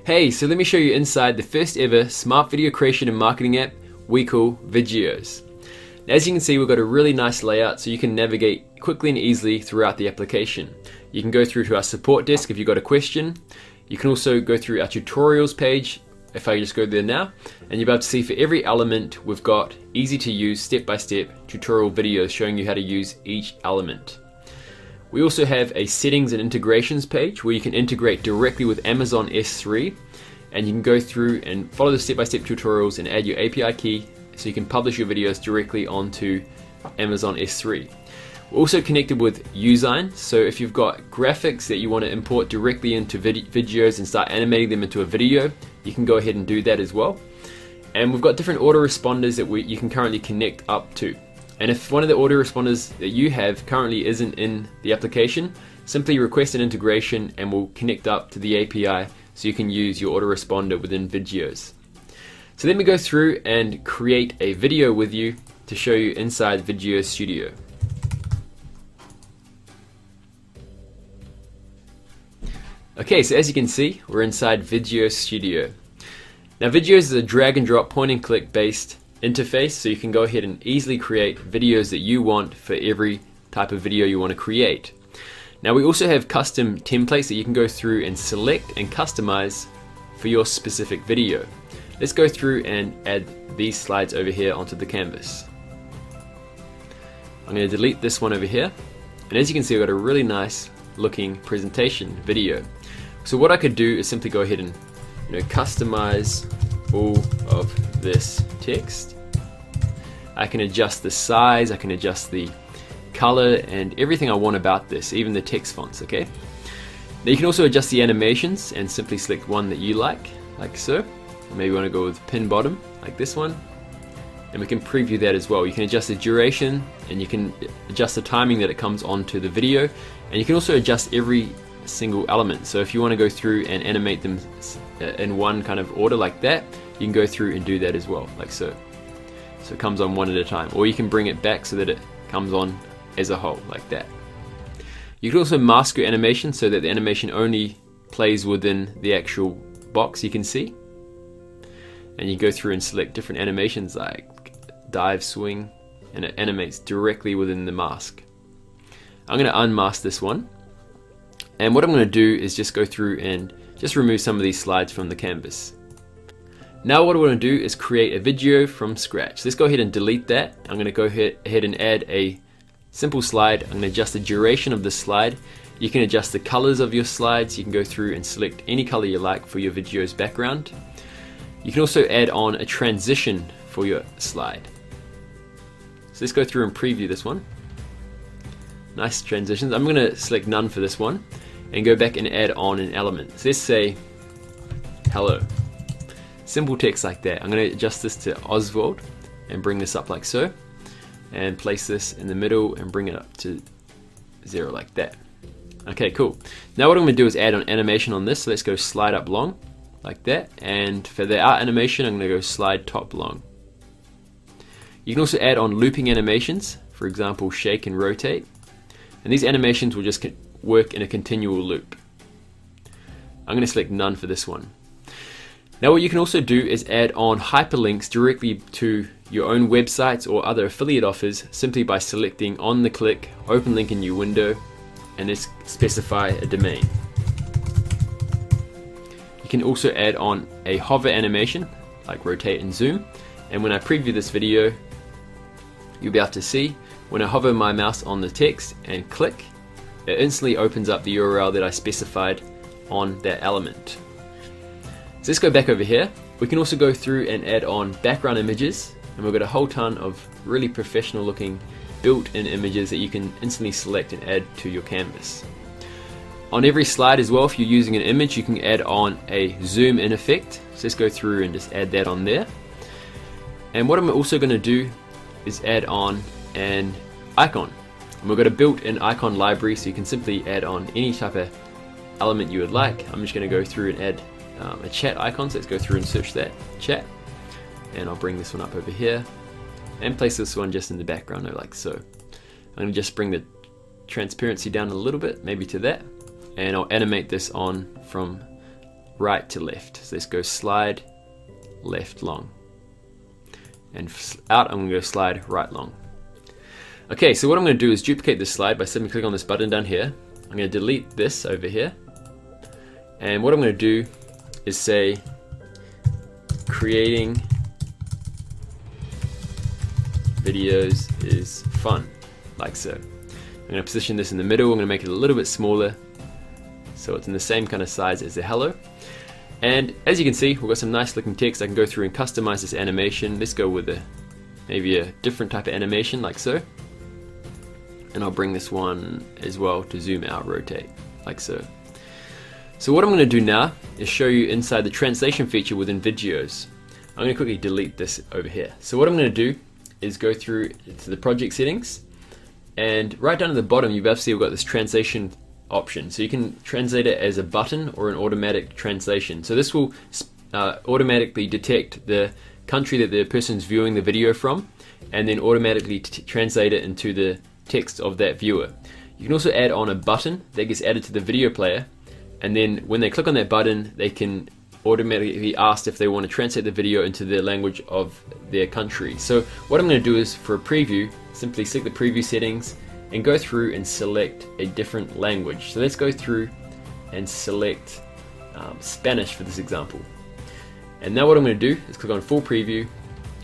Hey, so let me show you inside the first ever smart video creation and marketing app we call Vidgeos. Now, as you can see, we've got a really nice layout so you can navigate quickly and easily throughout the application. You can go through to our support desk if you've got a question. You can also go through our tutorials page if I just go there now, and you'll be able to see for every element we've got easy to use step-by-step tutorial videos showing you how to use each element. We also have a settings and integrations page where you can integrate directly with Amazon S3, and you can go through and follow the step-by-step tutorials and add your API key so you can publish your videos directly onto Amazon S3. We're also connected with Usign, so if you've got graphics that you want to import directly into Vidgeos and start animating them into a video, you can go ahead and do that as well. And we've got different autoresponders that you can currently connect up to. And if one of the autoresponders that you have currently isn't in the application, simply request an integration and we'll connect up to the API so you can use your autoresponder within Vidgeos. So let me go through and create a video with you to show you inside Vidgeos Studio. Okay, so as you can see, we're inside Vidgeos Studio. Now Vidgeos is a drag and drop point and click based interface, so you can go ahead and easily create videos that you want for every type of video you want to create. Now we also have custom templates that you can go through and select and customize for your specific video. Let's go through and add these slides over here onto the canvas. I'm going to delete this one over here, and as you can see, I've got a really nice looking presentation video. So what I could do is simply go ahead and customize all of this text. I can adjust the size, I can adjust the color and everything I want about this, even the text fonts, okay? Now you can also adjust the animations and simply select one that you like so. Or maybe you want to go with pin bottom, like this one. And we can preview that as well. You can adjust the duration and you can adjust the timing that it comes onto the video. And you can also adjust every single element. So if you want to go through and animate them in one kind of order like that, you can go through and do that as well, like so. So it comes on one at a time. Or you can bring it back so that it comes on as a whole, like that. You can also mask your animation so that the animation only plays within the actual box you can see. And you go through and select different animations like dive, swing, and it animates directly within the mask. I'm going to unmask this one. And what I'm going to do is just go through and just remove some of these slides from the canvas. Now what I want to do is create a video from scratch. Let's go ahead and delete that. I'm going to go ahead and add a simple slide. I'm going to adjust the duration of the slide. You can adjust the colors of your slides. You can go through and select any color you like for your video's background. You can also add on a transition for your slide. So let's go through and preview this one. Nice transitions. I'm going to select none for this one and go back and add on an element. So let's say hello. Simple text like that. I'm going to adjust this to Oswald and bring this up like so, and place this in the middle and bring it up to 0 like that. Okay, cool. Now what I'm going to do is add an animation on this. So let's go slide up long like that, and for the art animation I'm going to go slide top long. You can also add on looping animations, for example shake and rotate, and these animations will just work in a continual loop. I'm going to select none for this one. Now what you can also do is add on hyperlinks directly to your own websites or other affiliate offers simply by selecting on the click, open link in your window, and let's specify a domain. You can also add on a hover animation like rotate and zoom, and when I preview this video you'll be able to see when I hover my mouse on the text and click, it instantly opens up the URL that I specified on that element. So let's go back over here. We can also go through and add on background images, and we've got a whole ton of really professional looking built-in images that you can instantly select and add to your canvas. On every slide as well, if you're using an image, you can add on a zoom in effect. So let's go through and just add that on there. And what I'm also going to do is add on an icon. And we've got a built-in icon library, so you can simply add on any type of element you would like. I'm just going to go through and add a chat icon, so let's go through and search that chat, and I'll bring this one up over here and place this one just in the background like so. I'm going to just bring the transparency down a little bit, maybe to that, and I'll animate this on from right to left. So let's go slide left long. And out, I'm going to go slide right long. Okay, so what I'm going to do is duplicate this slide by simply clicking on this button down here. I'm going to delete this over here. And what I'm going to do is say, creating videos is fun, like so. I'm going to position this in the middle. I'm going to make it a little bit smaller so it's in the same kind of size as the hello. And as you can see, we've got some nice looking text. I can go through and customize this animation. Let's go with maybe a different type of animation, like so. And I'll bring this one as well to zoom out, rotate, like so. So what I'm going to do now is show you inside the translation feature within Vidgeos. I'm going to quickly delete this over here. So what I'm going to do is go through to the project settings, and right down at the bottom you've obviously got this translation option. So you can translate it as a button or an automatic translation. So this will automatically detect the country that the person's viewing the video from, and then automatically translate it into the text of that viewer. You can also add on a button that gets added to the video player, and then when they click on that button they can automatically be asked if they want to translate the video into the language of their country. So what I'm going to do is, for a preview, simply select the preview settings and go through and select a different language. So let's go through and select Spanish for this example. And now what I'm going to do is click on full preview,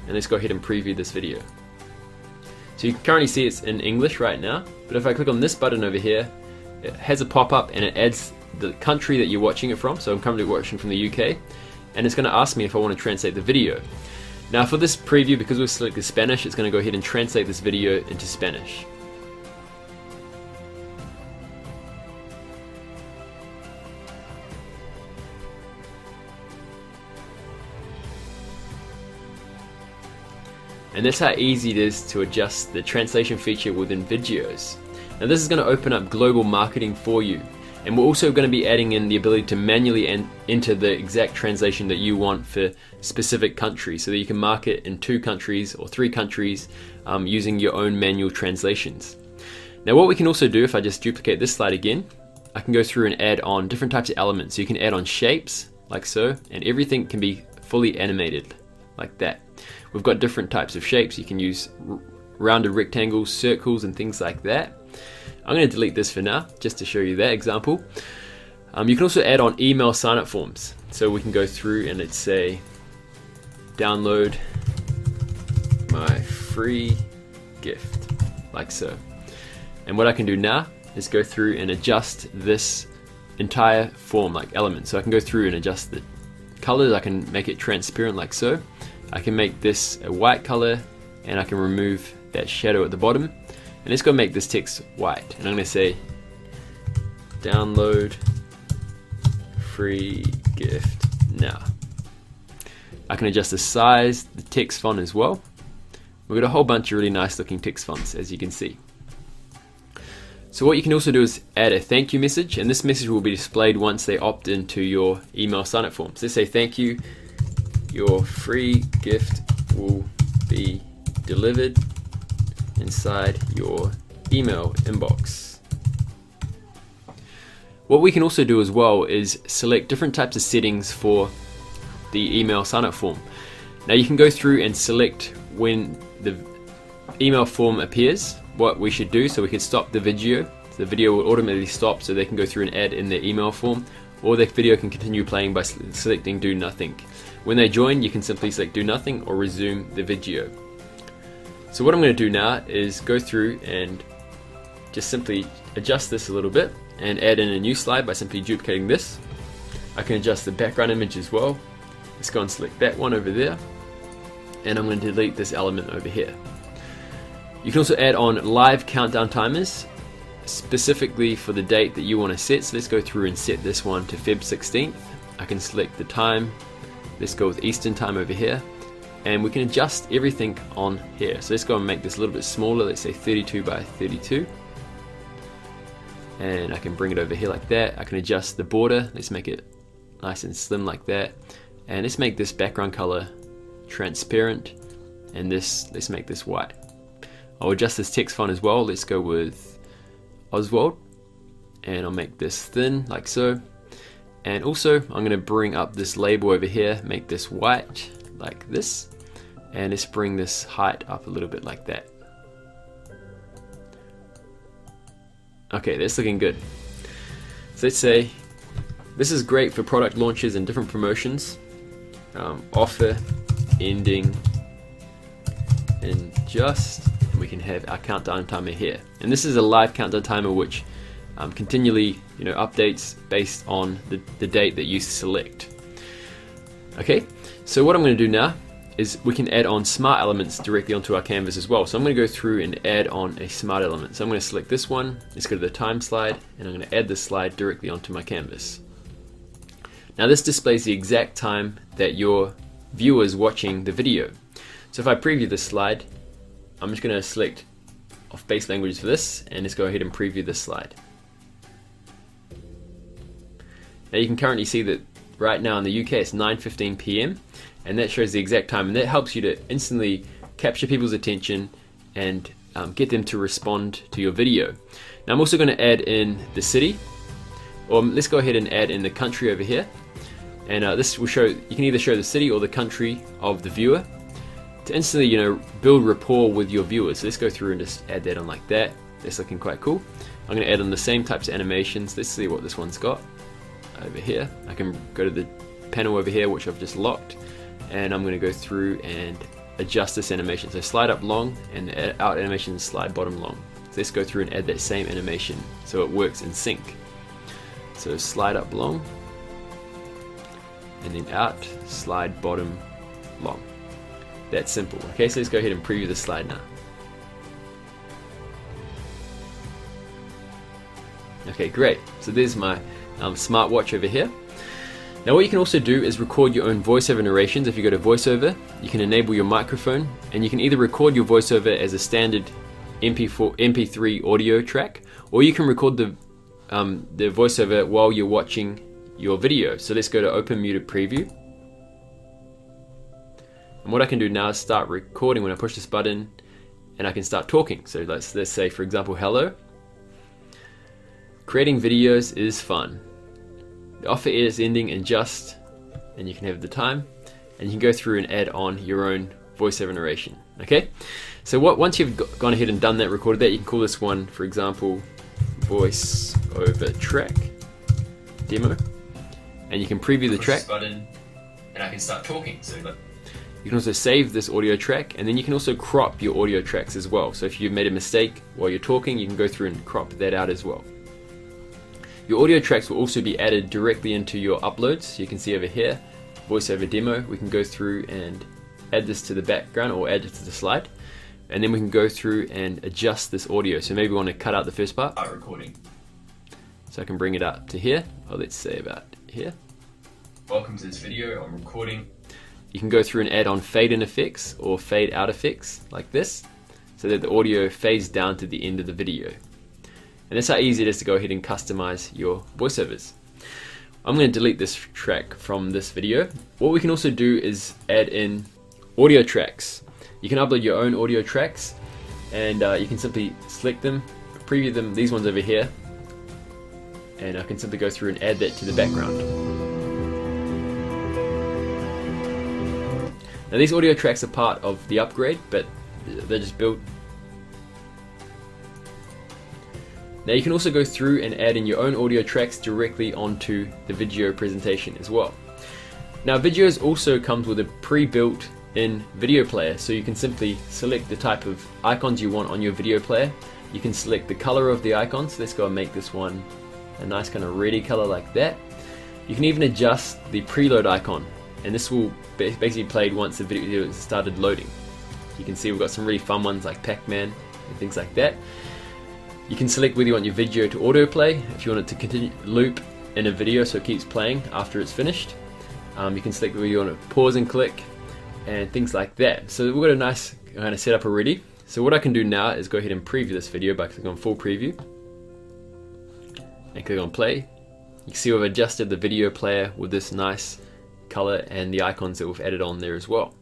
and let's go ahead and preview this video. So you can currently see it's in English right now, but if I click on this button over here, it has a pop-up and it adds the country that you're watching it from. So I'm currently watching from the UK, and it's going to ask me if I want to translate the video. Now for this preview, because we've selected Spanish, it's going to go ahead and translate this video into Spanish. And that's how easy it is to adjust the translation feature within Vidgeos. Now this is going to open up global marketing for you. And we're also going to be adding in the ability to manually enter the exact translation that you want for specific countries, so that you can market in 2 countries or 3 countries using your own manual translations. Now what we can also do, if I just duplicate this slide again, I can go through and add on different types of elements. So you can add on shapes, like so, and everything can be fully animated, like that. We've got different types of shapes. You can use rounded rectangles, circles, and things like that. I'm going to delete this for now, just to show you that example. You can also add on email sign-up forms. So we can go through and let's say, download my free gift, like so. And what I can do now is go through and adjust this entire form, like element. So I can go through and adjust the colors. I can make it transparent, like so. I can make this a white color, and I can remove that shadow at the bottom. And let's go make this text white. And I'm going to say, download free gift now. I can adjust the size, the text font as well. We've got a whole bunch of really nice looking text fonts, as you can see. So what you can also do is add a thank you message, and this message will be displayed once they opt into your email sign-up form. So let's say, thank you, your free gift will be delivered inside your email inbox. What we can also do as well is select different types of settings for the email sign-up form. Now you can go through and select when the email form appears, what we should do. So we could stop the video. So the video will automatically stop, so they can go through and add in their email form, or the video can continue playing by selecting do nothing. When they join, you can simply select do nothing or resume the video. So what I'm going to do now is go through and just simply adjust this a little bit and add in a new slide by simply duplicating this. I can adjust the background image as well. Let's go and select that one over there, and I'm going to delete this element over here. You can also add on live countdown timers specifically for the date that you want to set. So let's go through and set this one to Feb 16th. I can select the time. Let's go with Eastern time over here, and we can adjust everything on here. So let's go and make this a little bit smaller. Let's say 32 by 32, and I can bring it over here like that. I can adjust the border. Let's make it nice and slim like that, and let's make this background color transparent, and this, let's make this white. I'll adjust this text font as well. Let's go with Oswald, and I'll make this thin like so. And also I'm going to bring up this label over here, make this white like this, and let's bring this height up a little bit like that. Okay, that's looking good. So let's say this is great for product launches and different promotions. Offer ending in just, and we can have our countdown timer here. And this is a live countdown timer which continually updates based on the date that you select. Okay, so what I'm going to do now is we can add on smart elements directly onto our canvas as well. So I'm going to go through and add on a smart element. So I'm going to select this one, let's go to the time slide, and I'm going to add this slide directly onto my canvas. Now this displays the exact time that your viewer is watching the video. So if I preview this slide, I'm just going to select off base languages for this, and let's go ahead and preview this slide. Now you can currently see that right now in the UK it's 9:15 PM, and that shows the exact time, and that helps you to instantly capture people's attention and get them to respond to your video. Now I'm also going to add in the city, or let's go ahead and add in the country over here, and this will show, you can either show the city or the country of the viewer to instantly build rapport with your viewers. So let's go through and just add that on like that. That's looking quite cool. I'm going to add on the same types of animations. Let's see what this one's got over here. I can go to the panel over here which I've just locked, and I'm going to go through and adjust this animation. So slide up long, and the out animation slide bottom long. So let's go through and add that same animation so it works in sync. So slide up long, and then out, slide bottom long. That's simple. Okay, so let's go ahead and preview the slide now. Okay, great. So there's my smartwatch over here. Now what you can also do is record your own voiceover narrations. If you go to voiceover, you can enable your microphone, and you can either record your voiceover as a standard MP3 audio track, or you can record the voiceover while you're watching your video. So let's go to open muted preview. And what I can do now is start recording when I push this button, and I can start talking. So let's say, for example, hello. Creating videos is fun. The offer is ending in just, and you can have the time, and you can go through and add on your own voiceover narration. Okay, so once you've gone ahead and done that, recorded that, you can call this one, for example, voiceover track demo, and you can preview the track button, and I can start talking. So you can also save this audio track, and then you can also crop your audio tracks as well. So if you've made a mistake while you're talking, you can go through and crop that out as well. Your audio tracks will also be added directly into your uploads. You can see over here, voiceover demo, we can go through and add this to the background or add it to the slide. And then we can go through and adjust this audio. So maybe we want to cut out the first part. Recording. So I can bring it up to here, or let's say about here. Welcome to this video, I'm recording. You can go through and add on fade in effects or fade out effects like this, so that the audio fades down to the end of the video. And that's how easy it is to go ahead and customize your voiceovers. I'm going to delete this track from this video. What we can also do is add in audio tracks. You can upload your own audio tracks, and you can simply select them, preview them, these ones over here, and I can simply go through and add that to the background. Now these audio tracks are part of the upgrade, but they're just built. Now you can also go through and add in your own audio tracks directly onto the video presentation as well. Now Vidgeos also comes with a pre-built in video player, so you can simply select the type of icons you want on your video player. You can select the color of the icons. Let's go and make this one a nice kind of reddy color like that. You can even adjust the preload icon, and this will basically be played once the video has started loading. You can see we've got some really fun ones like Pac-Man and things like that. You can select whether you want your video to autoplay, if you want it to continue loop in a video so it keeps playing after it's finished. You can select whether you want to pause and click and things like that. So we've got a nice kind of setup already. So what I can do now is go ahead and preview this video by clicking on full preview and click on play. You can see we've adjusted the video player with this nice color and the icons that we've added on there as well.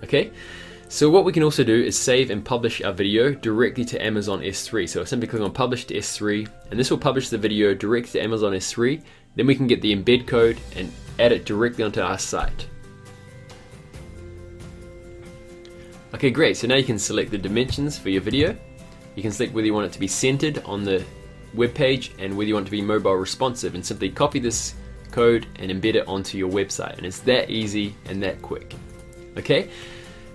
Okay, So what we can also do is save and publish our video directly to Amazon S3. So simply click on Publish to S3, and this will publish the video directly to Amazon S3. Then we can get the embed code and add it directly onto our site. Okay, great. So now you can select the dimensions for your video. You can select whether you want it to be centered on the web page and whether you want it to be mobile responsive, and simply copy this code and embed it onto your website. And it's that easy and that quick. Okay,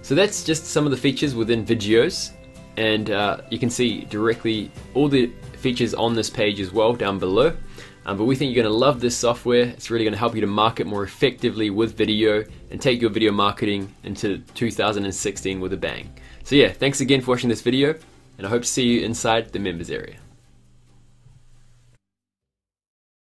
so that's just some of the features within Vidgeos, and you can see directly all the features on this page as well down below. But we think you're going to love this software. It's really going to help you to market more effectively with video and take your video marketing into 2016 with a bang. So yeah, thanks again for watching this video, and I hope to see you inside the members area.